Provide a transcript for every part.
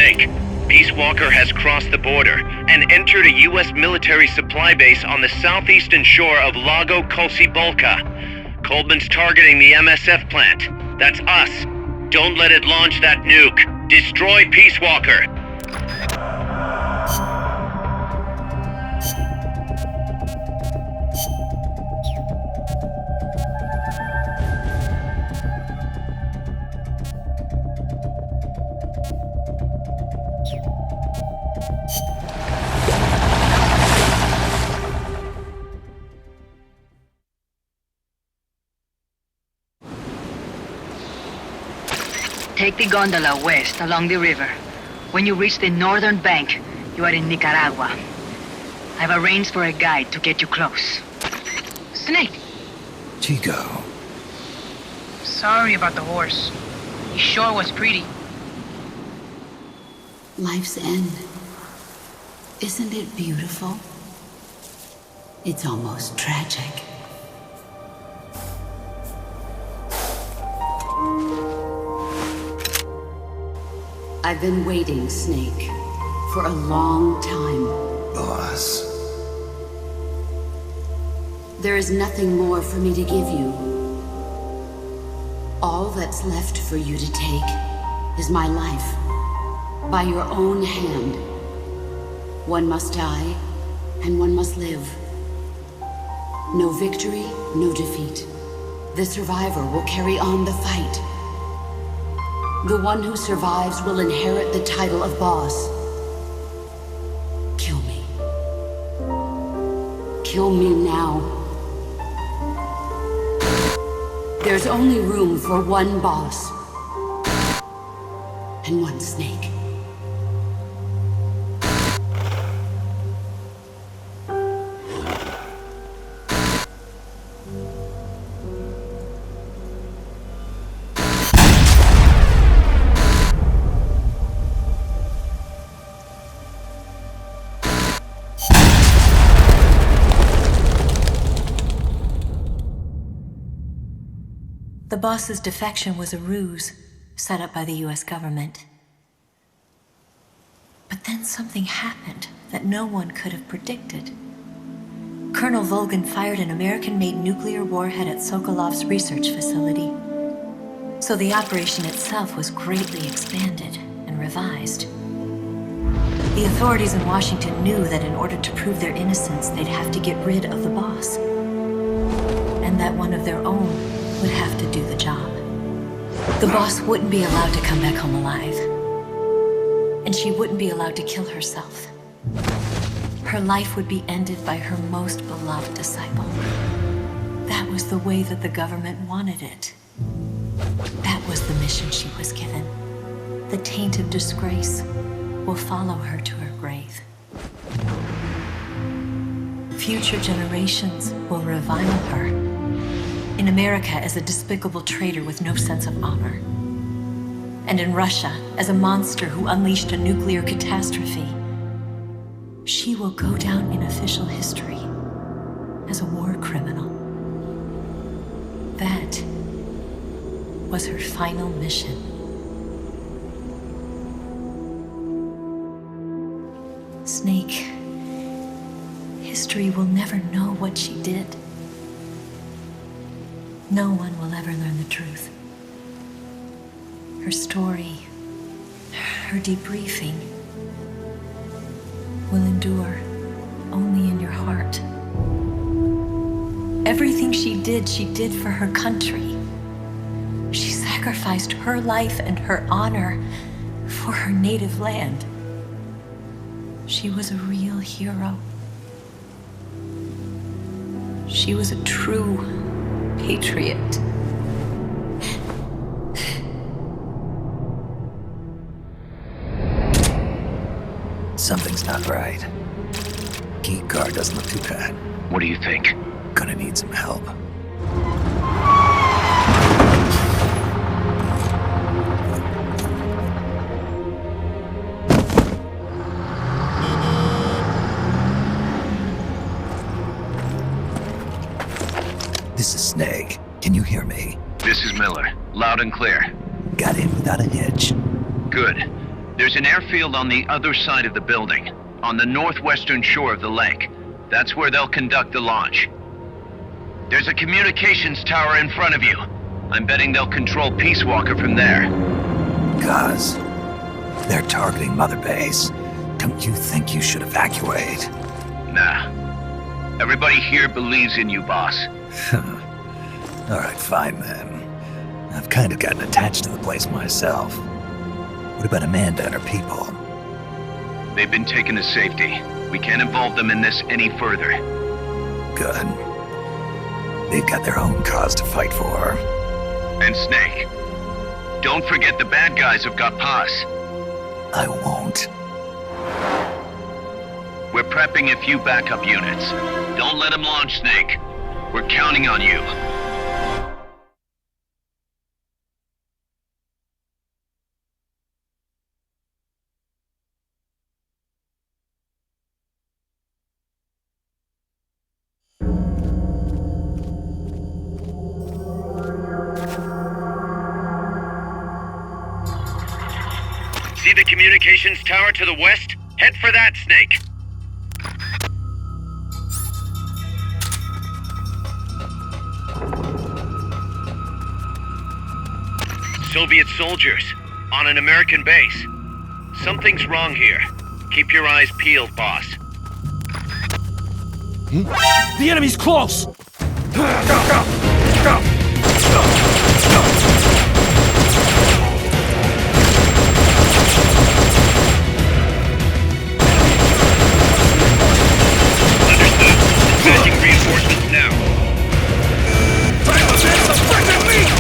Snake. Peace Walker has crossed the border and entered a U.S. military supply base on the southeastern shore of Lago Colcibolca. Coleman's targeting the MSF plant. That's us. Don't let it launch that nuke. Destroy Peace Walker. Take the gondola west along the river. When you reach the northern bank, you are in Nicaragua. I've arranged for a guide to get you close. Snake! Chico. Sorry about the horse. He sure was pretty. Life's end. Isn't it beautiful? It's almost tragic. I've been waiting, Snake, for a long time. Boss. There is nothing more for me to give you. All that's left for you to take is my life, by your own hand. One must die, and one must live. No victory, no defeat. The survivor will carry on the fight. The one who survives will inherit the title of boss. Kill me. Kill me now. There's only room for one boss. And one snake. The boss's defection was a ruse set up by the US government. But then something happened that no one could have predicted. Colonel Volgan fired an American-made nuclear warhead at Sokolov's research facility. So the operation itself was greatly expanded and revised. The authorities in Washington knew that in order to prove their innocence, they'd have to get rid of the boss. And that one of their own would have to do the job. The boss wouldn't be allowed to come back home alive. And she wouldn't be allowed to kill herself. Her life would be ended by her most beloved disciple. That was the way that the government wanted it. That was the mission she was given. The taint of disgrace will follow her to her grave. Future generations will revile her. In America as a despicable traitor with no sense of honor. And in Russia as a monster who unleashed a nuclear catastrophe. She will go down in official history as a war criminal. That was her final mission. Snake, history will never know what she did. No one will ever learn the truth. Her story, her debriefing, will endure only in your heart. Everything she did for her country. She sacrificed her life and her honor for her native land. She was a real hero. She was a true patriot. Something's not right. Key card doesn't look too bad. What do you think? Gonna need some help. This is Snake. Can you hear me? This is Miller. Loud and clear. Got in without a hitch. Good. There's an airfield on the other side of the building, on the northwestern shore of the lake. That's where they'll conduct the launch. There's a communications tower in front of you. I'm betting they'll control Peace Walker from there. Cuz, they're targeting Mother Base. Don't you think you should evacuate? Nah. Everybody here believes in you, boss. Alright, fine then. I've kind of gotten attached to the place myself. What about Amanda and her people? They've been taken to safety. We can't involve them in this any further. Good. They've got their own cause to fight for. And Snake. Don't forget the bad guys have got Paz. I won't. We're prepping a few backup units. Don't let them launch, Snake. We're counting on you. See the communications tower to the west? Head for that, Snake. Soviet soldiers on an American base. Something's wrong here. Keep your eyes peeled, boss. The enemy's close! Understood. Dispatching reinforcements now. Time to send some freaking meat!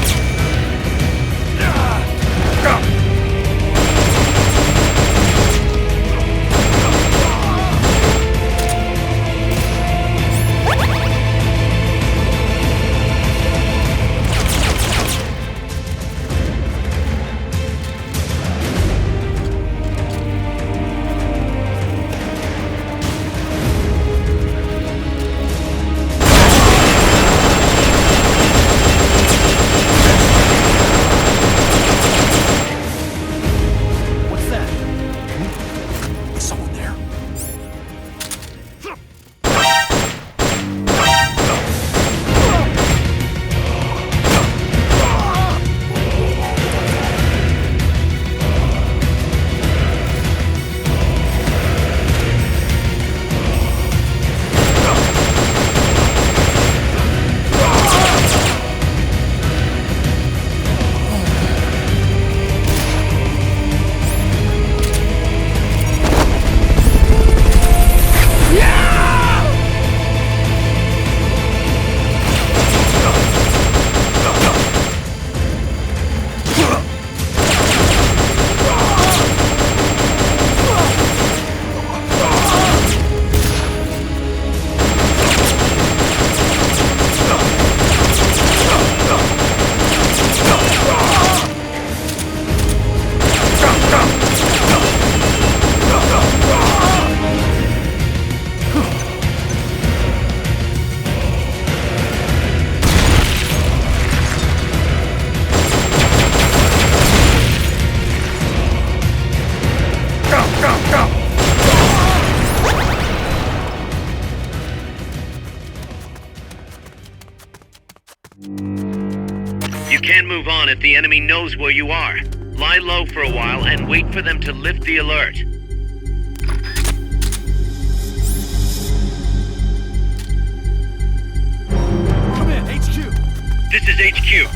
You can't move on if the enemy knows where you are. Lie low for a while and wait for them to lift the alert. Come in, HQ! This is HQ.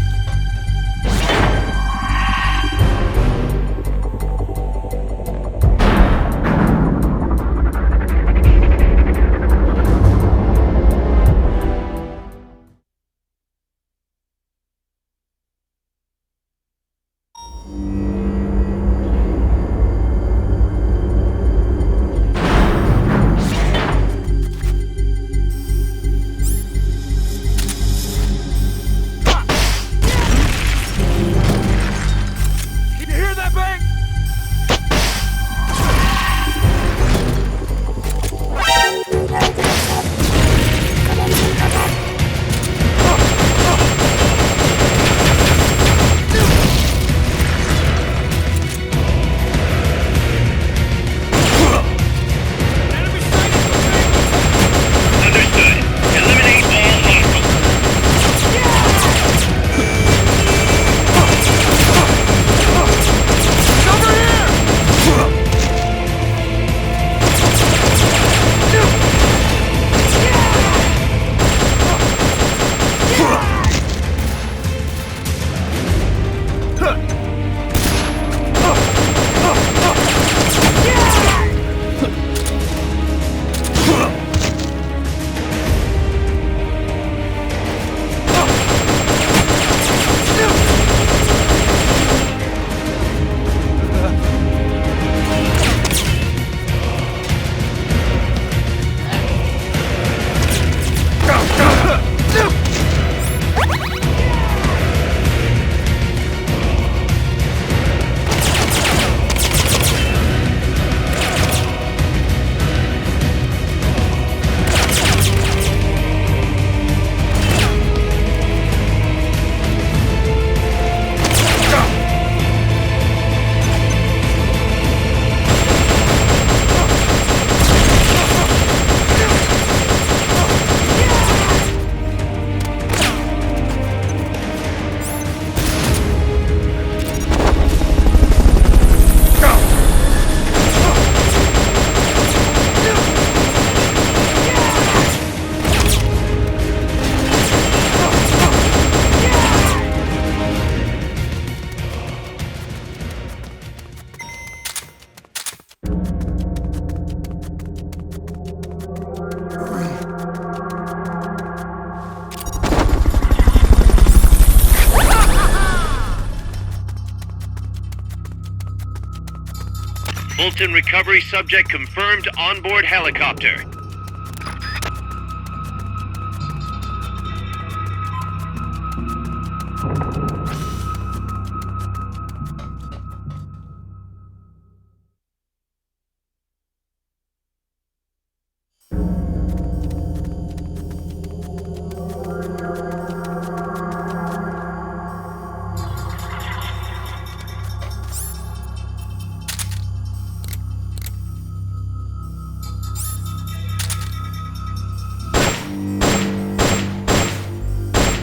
Fulton recovery subject confirmed onboard helicopter.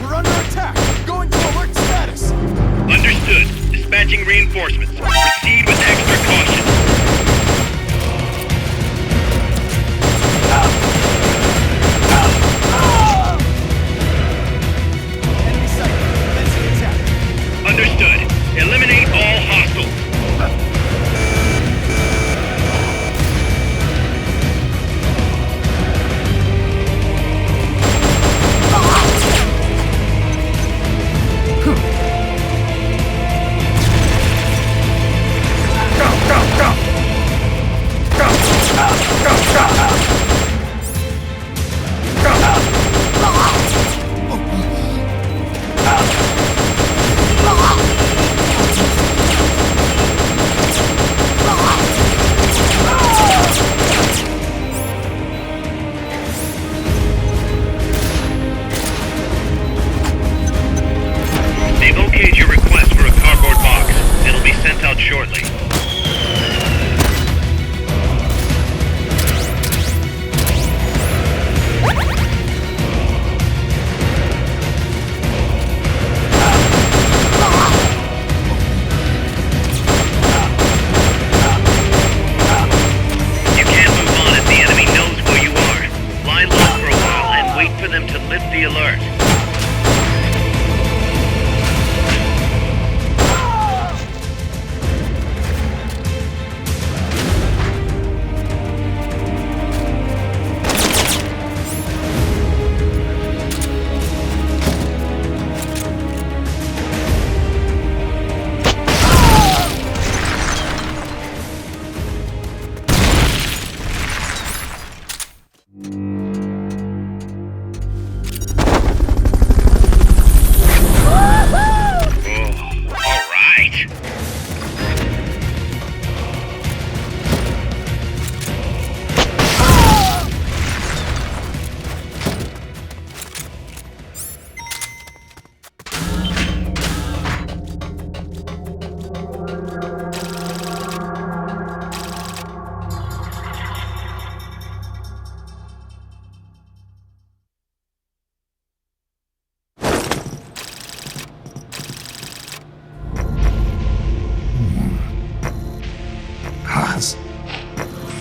We're under attack! Going to alert status! Understood. Dispatching reinforcements. Proceed with extra caution. Enemy sight. Commencing attack. Understood. Eliminate all hostiles. They've okayed your request for a cardboard box. It'll be sent out shortly. You can't move on if the enemy knows where you are. Lie low for a while and wait for them to lift the alert.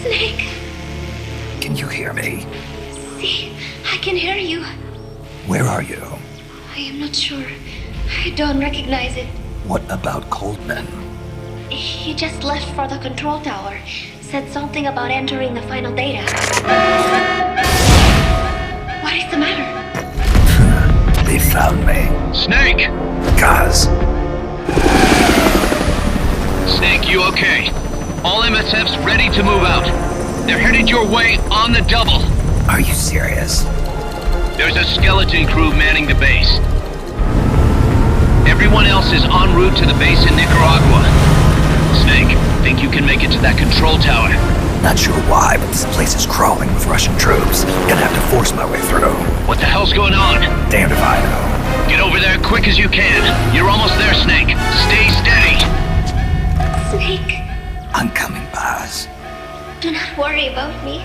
Snake! Can you hear me? See, I can hear you. Where are you? I am not sure. I don't recognize it. What about Coldman? He just left for the control tower. Said something about entering the final data. What is the matter? They found me. Snake! Guys, Snake, you okay? All MSFs ready to move out. They're headed your way on the double. are you serious? There's a skeleton crew manning the base. Everyone else is en route to the base in Nicaragua. Snake, think you can make it to that control tower? Not sure why, but this place is crawling with Russian troops. Gonna have to force my way through. What the hell's going on? Damned if I know. Get over there quick as you can. You're almost there, Snake. Stay steady. Snake, I'm coming, Baz. do not worry about me.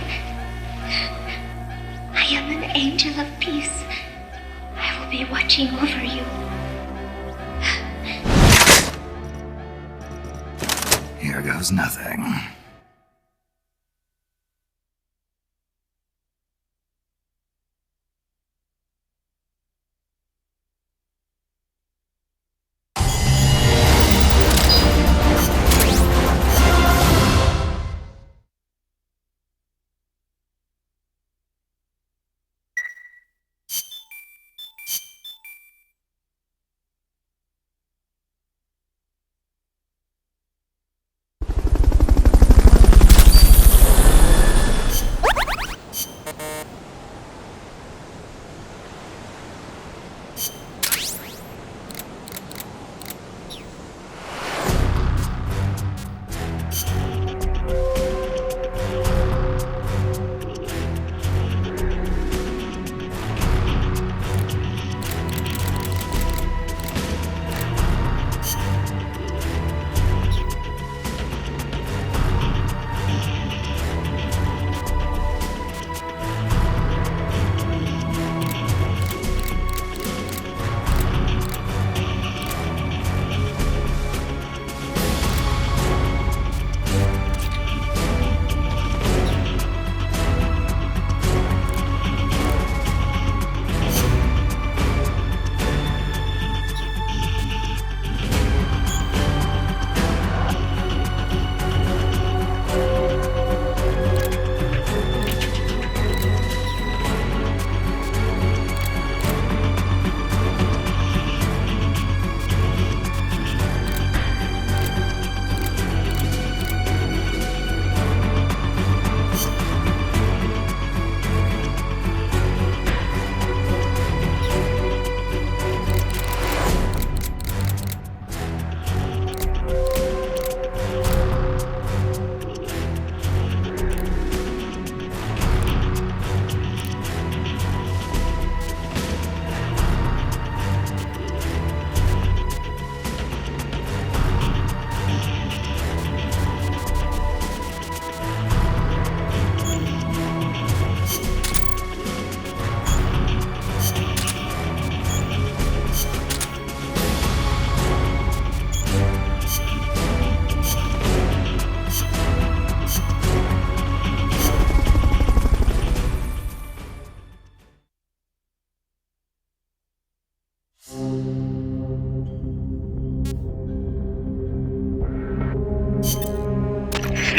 I am an angel of peace. I will be watching over you. Here goes nothing.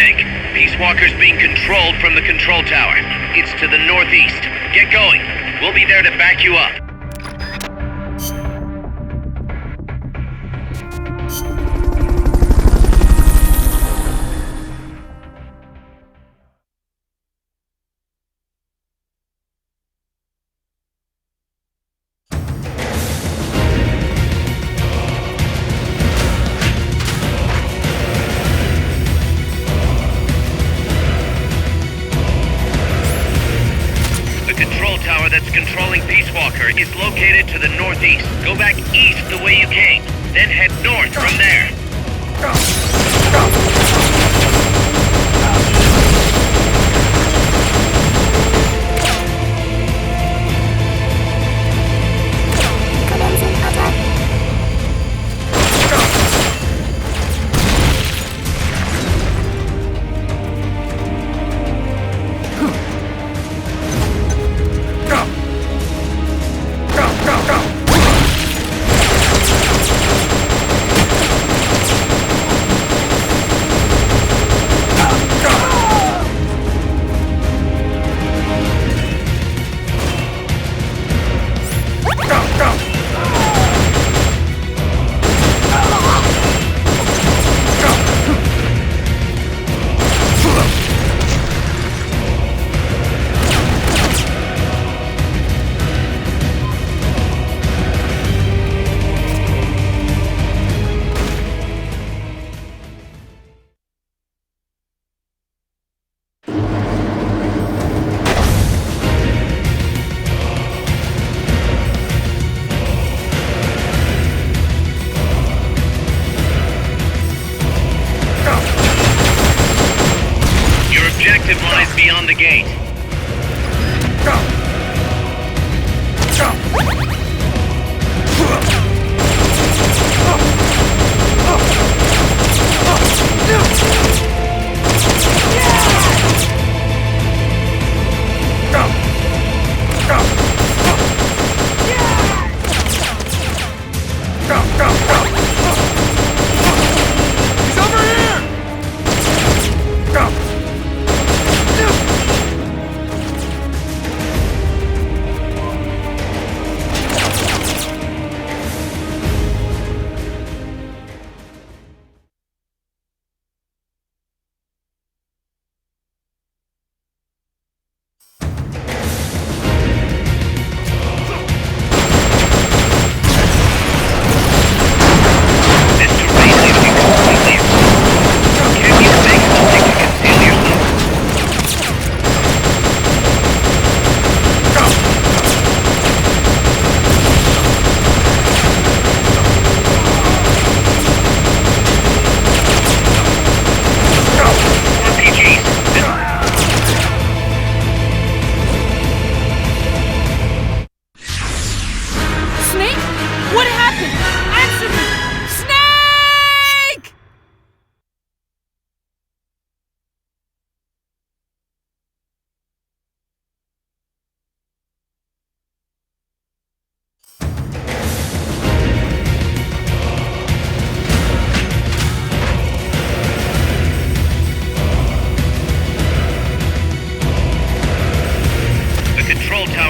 Snake. Peace Walker's being controlled from the control tower. It's to the northeast. Get going. We'll be there to back you up. That's controlling Peace Walker is located to the northeast. Go back east the way you came, then head north from there. Lies beyond the gate. He's over here!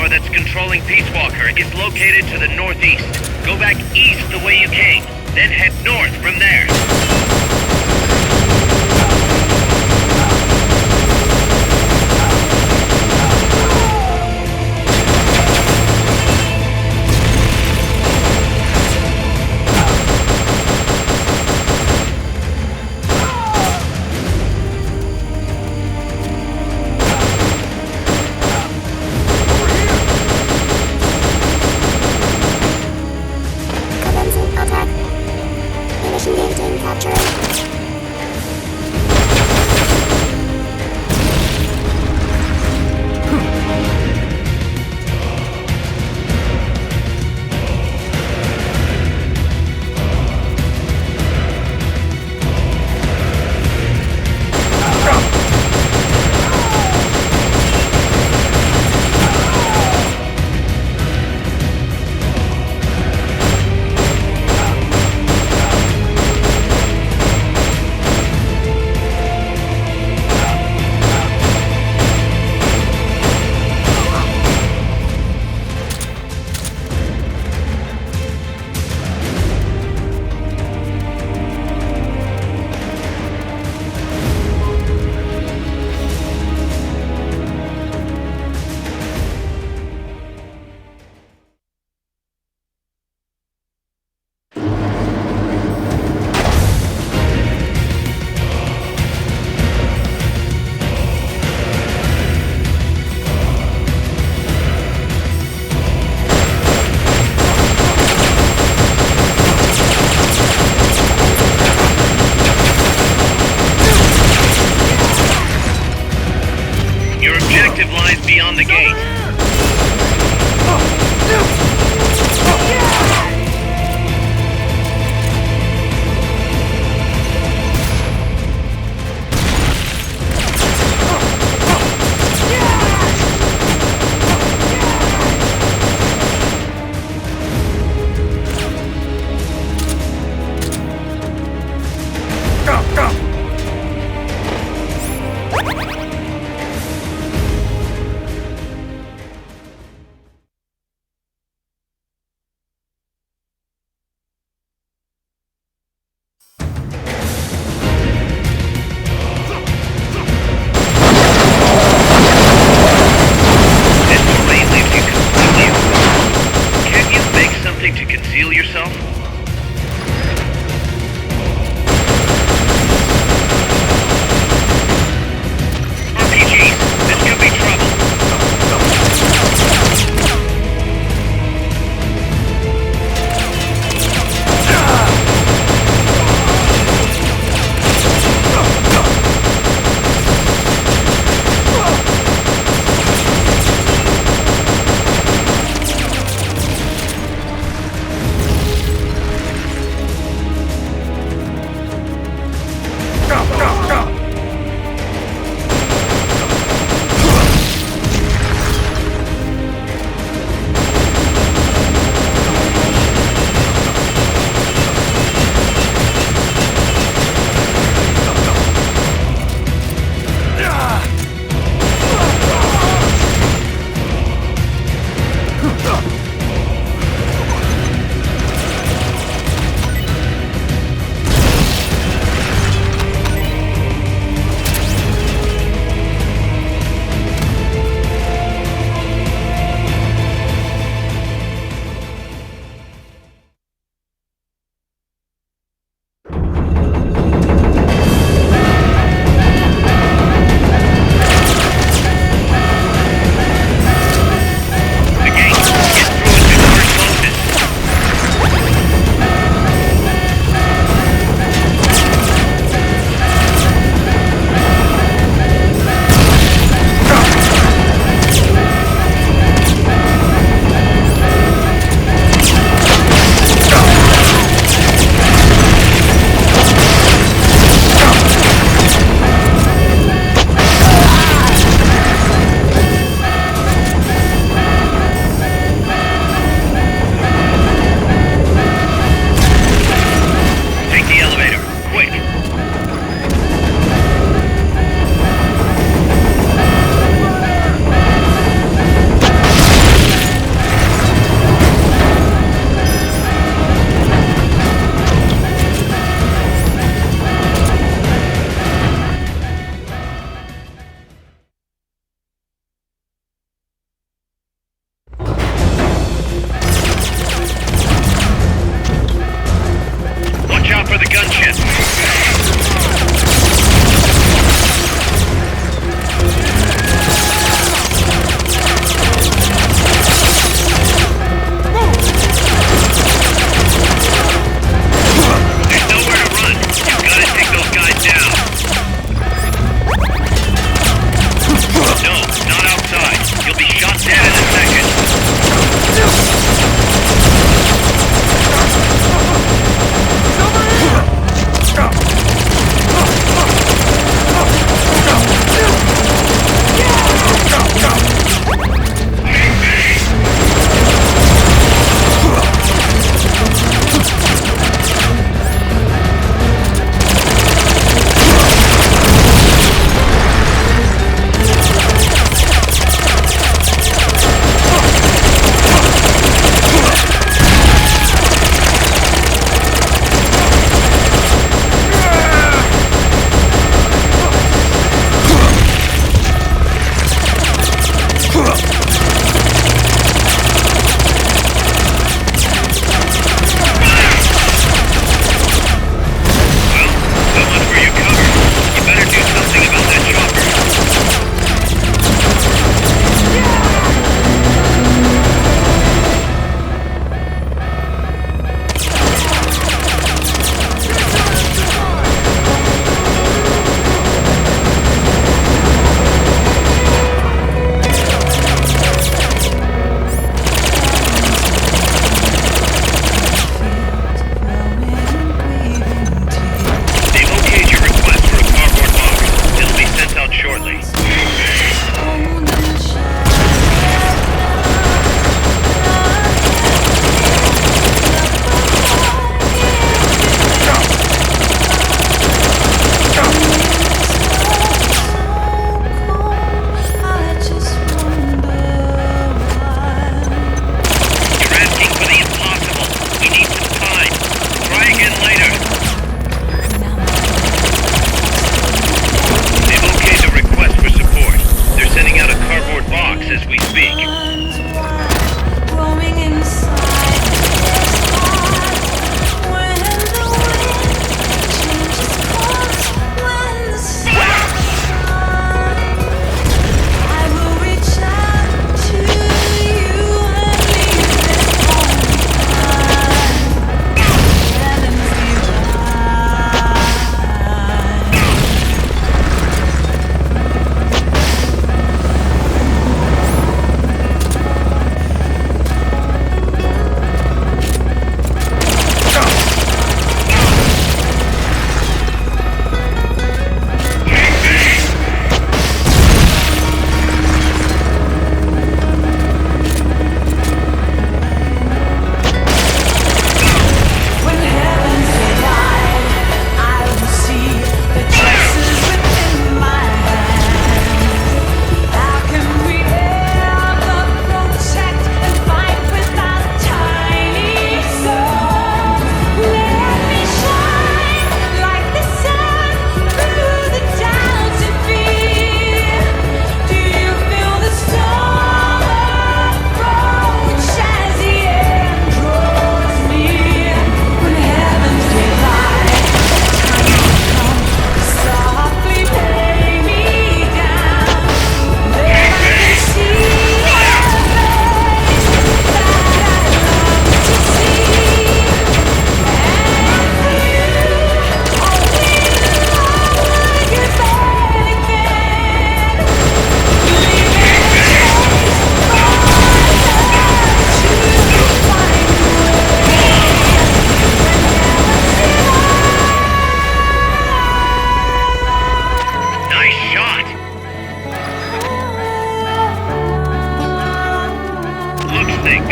That's controlling Peace Walker is located to the northeast. Go back east the way you came, then head north from there. Capture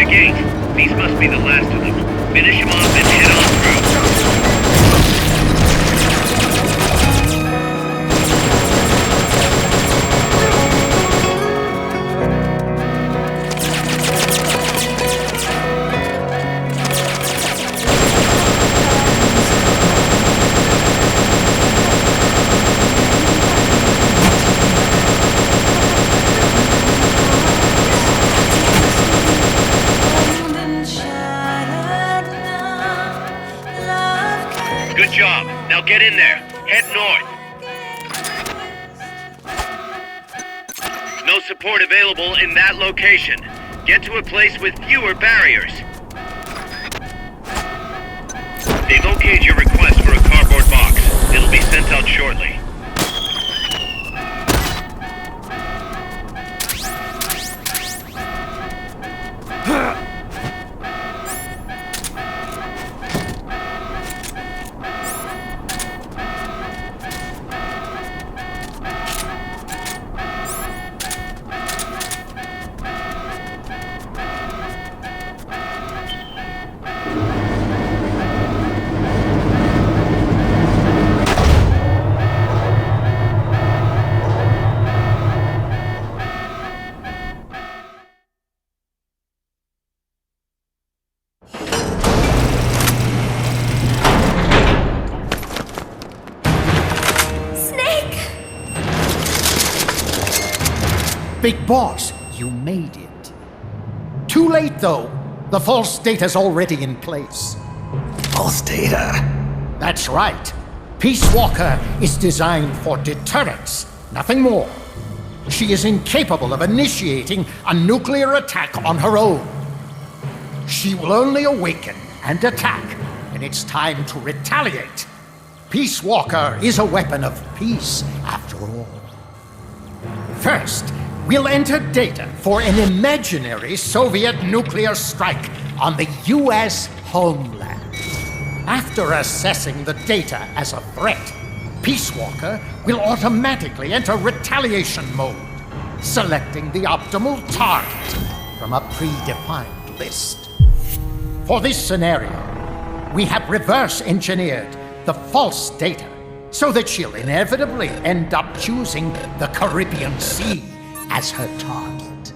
gate. These must be the last of them. Finish them off and head on through. Good job. Now get in there. Head north. No support available in that location. Get to a place with fewer barriers. They've okayed your request for a cardboard box. It'll be sent out shortly. Big Boss, you made it. Too late, though. The false data's already in place. False data? That's right. Peace Walker is designed for deterrence, nothing more. She is incapable of initiating a nuclear attack on her own. She will only awaken and attack when it's time to retaliate. Peace Walker is a weapon of peace, after all. First, we'll enter data for an imaginary Soviet nuclear strike on the US homeland. After assessing the data as a threat, Peace Walker will automatically enter retaliation mode, selecting the optimal target from a predefined list. For this scenario, we have reverse engineered the false data so that she'll inevitably end up choosing the Caribbean Sea as her target.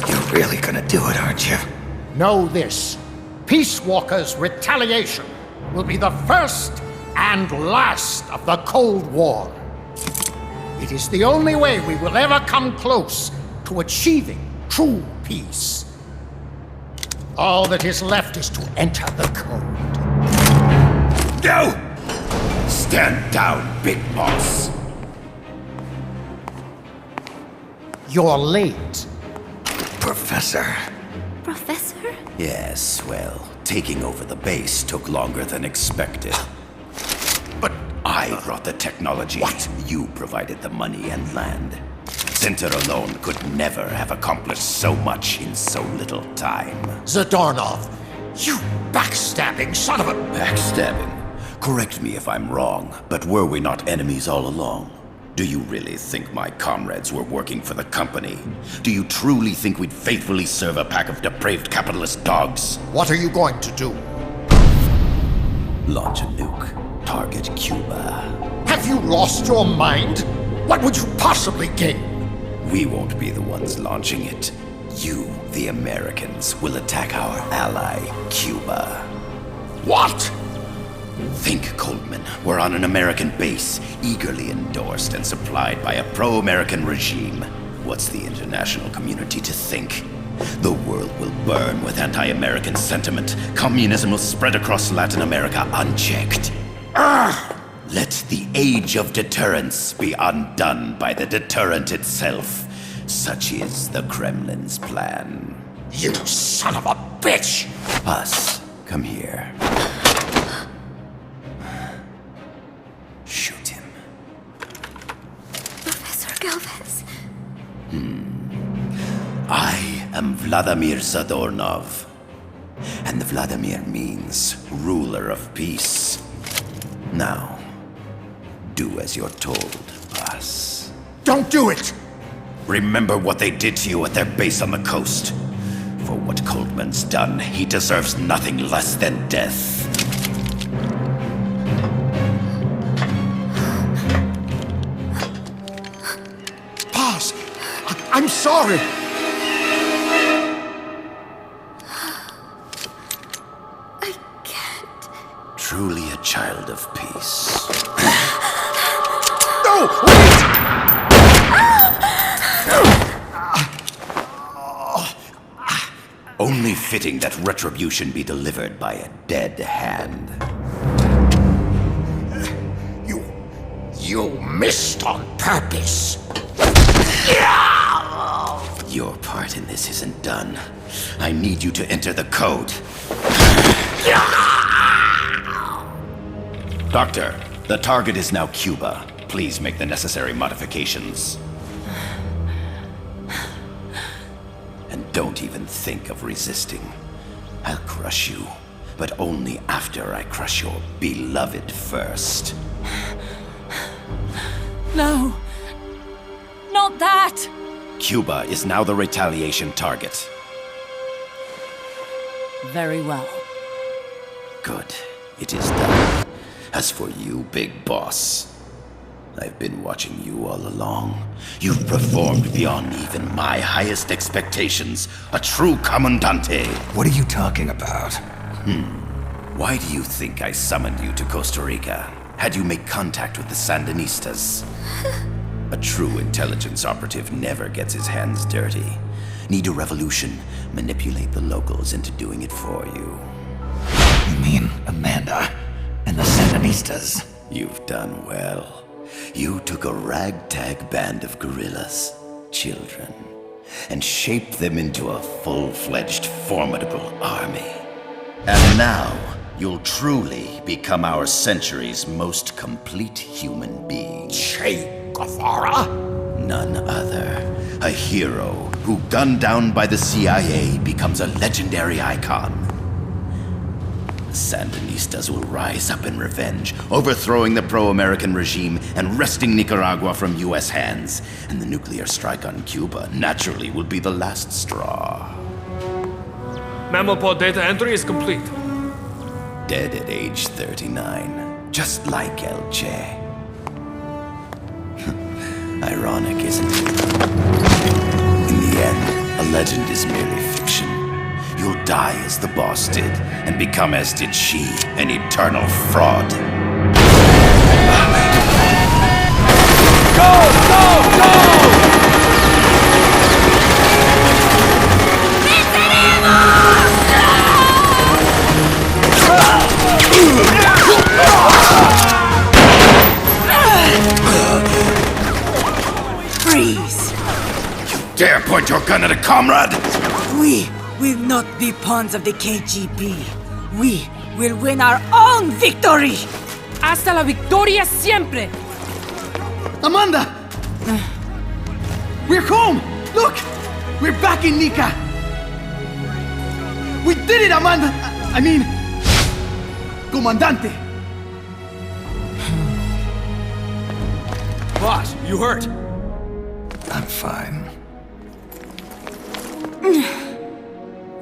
You're really gonna do it, aren't you? Know this. Peace Walker's retaliation will be the first and last of the Cold War. It is the only way we will ever come close to achieving true peace. All that is left is to enter the code. Go! Stand down, Big Boss. You're late. Professor. Professor? Yes, well, taking over the base took longer than expected. But I brought the technology. What? You provided the money and land. Center alone could never have accomplished so much in so little time. Zadornov, you backstabbing son of a... Backstabbing? Correct me if I'm wrong, but were we not enemies all along? Do you really think my comrades were working for the company? Do you truly think we'd faithfully serve a pack of depraved capitalist dogs? What are you going to do? Launch a nuke. Target Cuba. Have you lost your mind? What would you possibly gain? We won't be the ones launching it. You, the Americans, will attack our ally, Cuba. What? Think, Coldman. We're on an American base, eagerly endorsed and supplied by a pro-American regime. What's the international community to think? The world will burn with anti-American sentiment. Communism will spread across Latin America unchecked. Let the age of deterrence be undone by the deterrent itself. Such is the Kremlin's plan. You son of a bitch! Us, come here. Shoot him. Professor Galvez. I am Vladimir Zadornov. And Vladimir means ruler of peace. Now, do as you're told, boss. Don't do it! Remember what they did to you at their base on the coast. For what Coldman's done, he deserves nothing less than death. Boss, I'm sorry. I can't. Truly a child of peace. No, wait! Only fitting that retribution be delivered by a dead hand. You missed on purpose. Your part in this isn't done. I need you to enter the code. Doctor, the target is now Cuba. Please make the necessary modifications. And don't even think of resisting. I'll crush you, but only after I crush your beloved first. No. Not that! Cuba is now the retaliation target. Very well. Good. It is done. As for you, Big Boss, I've been watching you all along. You've performed beyond even my highest expectations. A true Comandante. What are you talking about? Why do you think I summoned you to Costa Rica? Had you make contact with the Sandinistas? A true intelligence operative never gets his hands dirty. Need a revolution? Manipulate the locals into doing it for you. You mean Amanda and the Sandinistas? You've done well. You took a ragtag band of guerrillas, children, and shaped them into a full-fledged, formidable army. And now, you'll truly become our century's most complete human being. Che Guevara? None other. A hero who, gunned down by the CIA, becomes a legendary icon. The Sandinistas will rise up in revenge, overthrowing the pro-American regime and wresting Nicaragua from U.S. hands. And the nuclear strike on Cuba naturally will be the last straw. Mammal pod data entry is complete. Dead at age 39, just like El Che. Ironic, isn't it? In the end, a legend is merely fiction. You'll die as the boss did, and become as did she, an eternal fraud. Go! Go! Go! Freeze! You dare point your gun at a comrade? We will not be pawns of the KGB. We will win our own victory! Hasta la victoria siempre! Amanda! We're home! Look! We're back in Nica! We did it, Amanda! I mean... Comandante! Boss, you hurt? I'm fine.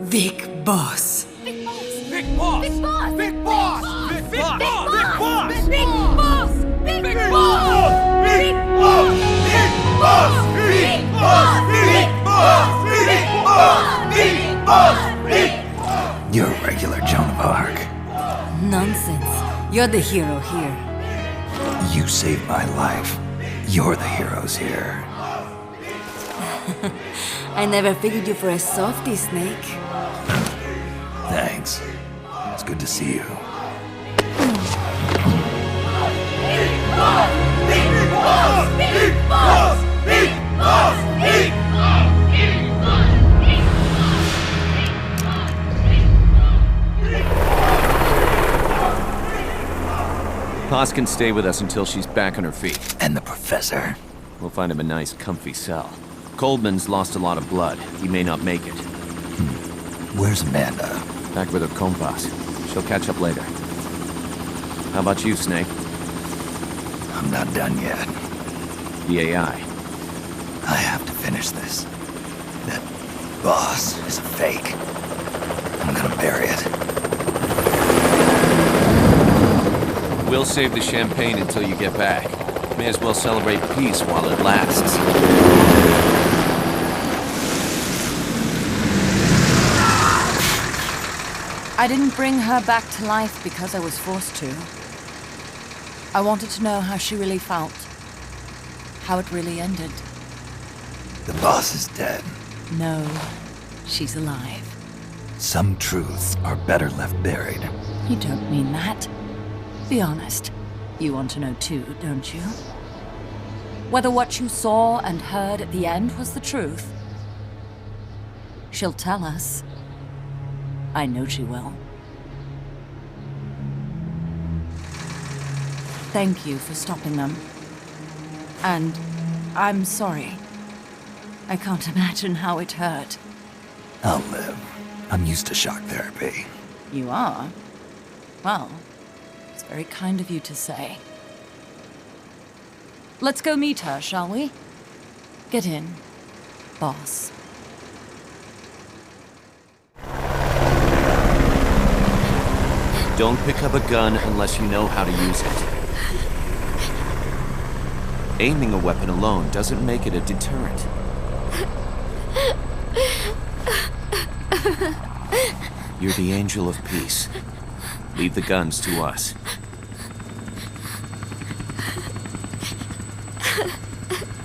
Big Boss. Big boss! Big boss! Big boss! Big boss! Big Big boss! boss! Big boss! Big Big boss! boss! Big boss! Big boss! Big boss! Big boss! Big boss! Big boss! Big boss! You're a regular Joan of Arc. Nonsense. You're the hero here. You saved my life. You're the heroes here. I never figured you for a softie, Snake. Thanks. It's good to see you. Paz can stay with us until she's back on her feet. And the professor? We'll find him a nice, comfy cell. Coldman's lost a lot of blood. He may not make it. Where's Amanda? Back with her compas. She'll catch up later. How about you, Snake? I'm not done yet. The AI. I have to finish this. That boss is a fake. I'm gonna bury it. We'll save the champagne until you get back. May as well celebrate peace while it lasts. I didn't bring her back to life because I was forced to. I wanted to know how she really felt. How it really ended. The boss is dead. No, she's alive. Some truths are better left buried. You don't mean that. Be honest. You want to know too, don't you? Whether what you saw and heard at the end was the truth. She'll tell us. I know she will. Thank you for stopping them. And I'm sorry. I can't imagine how it hurt. I'll live. I'm used to shock therapy. You are? Well, it's very kind of you to say. Let's go meet her, shall we? Get in, boss. Don't pick up a gun unless you know how to use it. Aiming a weapon alone doesn't make it a deterrent. You're the angel of peace. Leave the guns to us.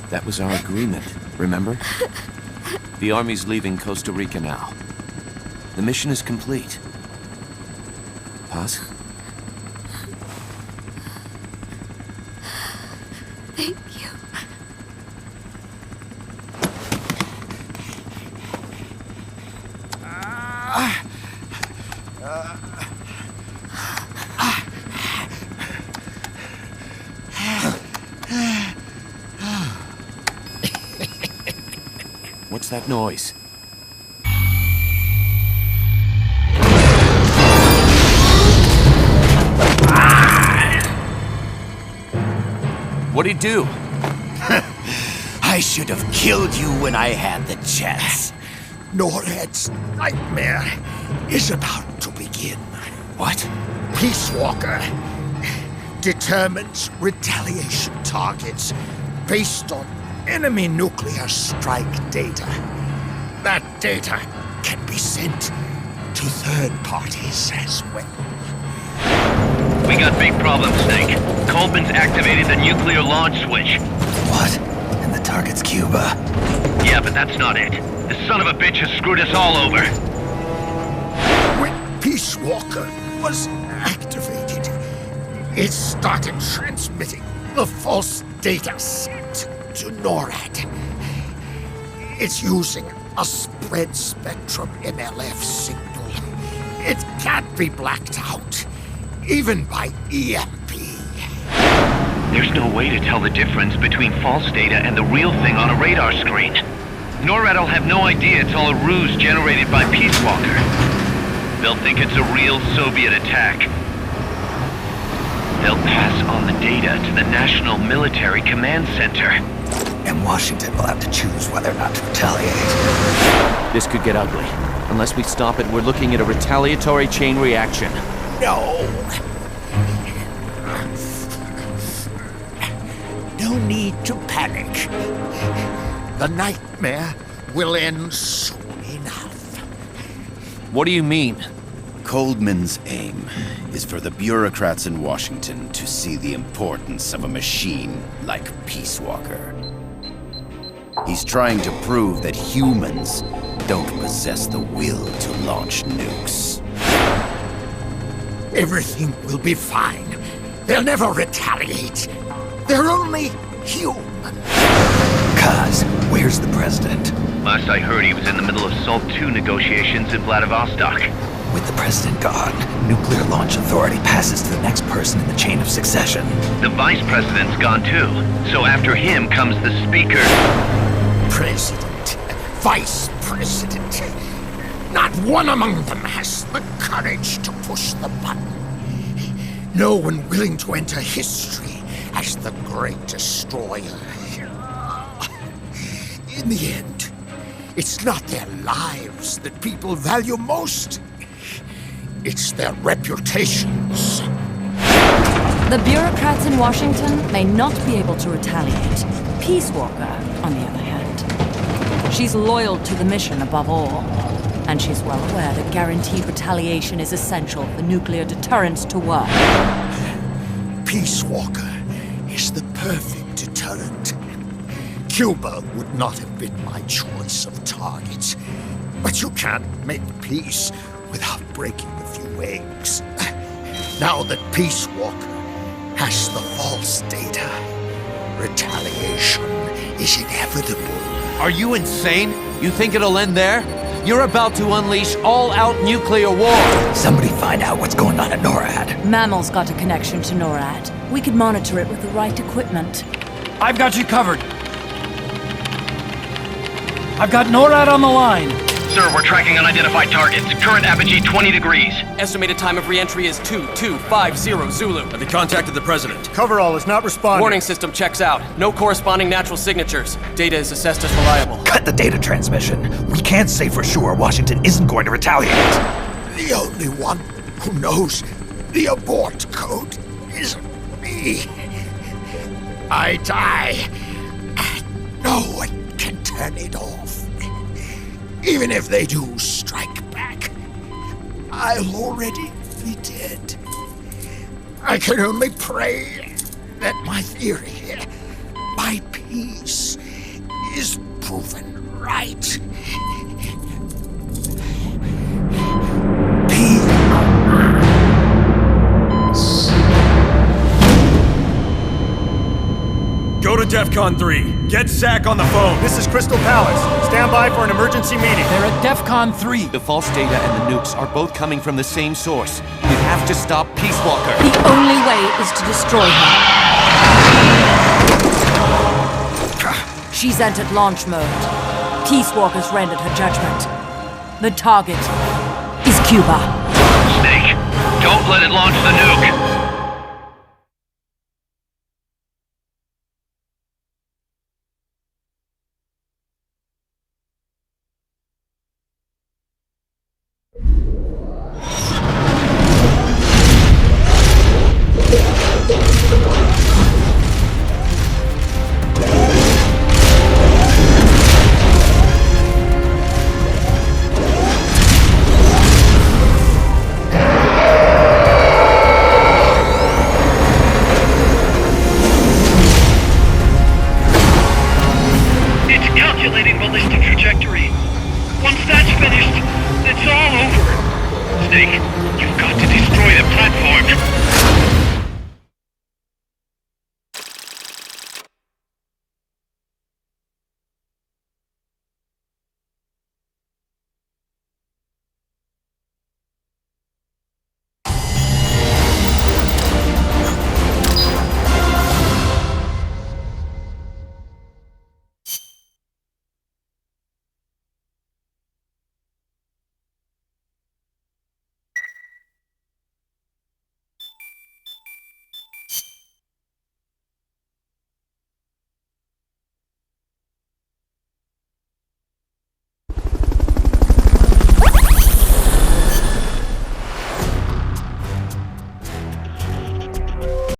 That was our agreement, remember? The army's leaving Costa Rica now. The mission is complete. Paz? Thank you. What's that noise? What'd he do? I should have killed you when I had the chance. NORAD's nightmare is about to begin. What? Peace Walker determines retaliation targets based on enemy nuclear strike data. That data can be sent to third parties as well. We got big problems, Snake. Coleman's activated the nuclear launch switch. What? And the target's Cuba. Yeah, but that's not it. The son of a bitch has screwed us all over. When Peace Walker was activated, it started transmitting the false data set to NORAD. It's using a spread spectrum MLF signal. It can't be blacked out, even by EMP. There's no way to tell the difference between false data and the real thing on a radar screen. NORAD will have no idea it's all a ruse generated by Peace Walker. They'll think it's a real Soviet attack. They'll pass on the data to the National Military Command Center. And Washington will have to choose whether or not to retaliate. This could get ugly. Unless we stop it, we're looking at a retaliatory chain reaction. No. No need to panic. The nightmare will end soon enough. What do you mean? Coleman's aim is for the bureaucrats in Washington to see the importance of a machine like Peace Walker. He's trying to prove that humans don't possess the will to launch nukes. Everything will be fine. They'll never retaliate. They're only human. Kaz, where's the president? Last I heard, he was in the middle of SALT II negotiations in Vladivostok. With the president gone, Nuclear Launch Authority passes to the next person in the chain of succession. The vice president's gone too. So after him comes the speaker. President, vice president. Not one among them has the courage to push the button. No one willing to enter history as the great destroyer. In the end, It's not their lives that people value most. It's their reputations. The bureaucrats in Washington may not be able to retaliate. Peace Walker, on the other hand, she's loyal to the mission above all. And she's well aware that guaranteed retaliation is essential for nuclear deterrence to work. Peace Walker is the perfect deterrent. Cuba would not have been my choice of target. But you can't make peace without breaking a few eggs. Now that Peace Walker has the false data, retaliation is inevitable. Are you insane? You think it'll end there? You're about to unleash all-out nuclear war! Somebody find out what's going on at NORAD. Mammal's got a connection to NORAD. We could monitor it with the right equipment. I've got you covered. I've got NORAD on the line. Sir, we're tracking unidentified targets. Current apogee 20 degrees. Estimated time of re-entry is 2250 Zulu. Have you contacted the president? Coverall is not responding. Warning system checks out. No corresponding natural signatures. Data is assessed as reliable. Cut the data transmission. We can't say for sure Washington isn't going to retaliate. The only one who knows the abort code is me. I die, and no one can turn it off. Even if they do strike back, I'll already be dead. I can only pray that my theory, my peace, is proven right. Go to DEFCON 3. Get Zach on the phone. This is Crystal Palace. Stand by for an emergency meeting. They're at DEFCON 3. The false data and the nukes are both coming from the same source. We have to stop Peace Walker. The only way is to destroy her. She's entered launch mode. Peace Walker's rendered her judgment. The target is Cuba. Snake, don't let it launch the nuke. ballistic trajectory. Once that's finished, it's all over. Snake, you've got to destroy the platform.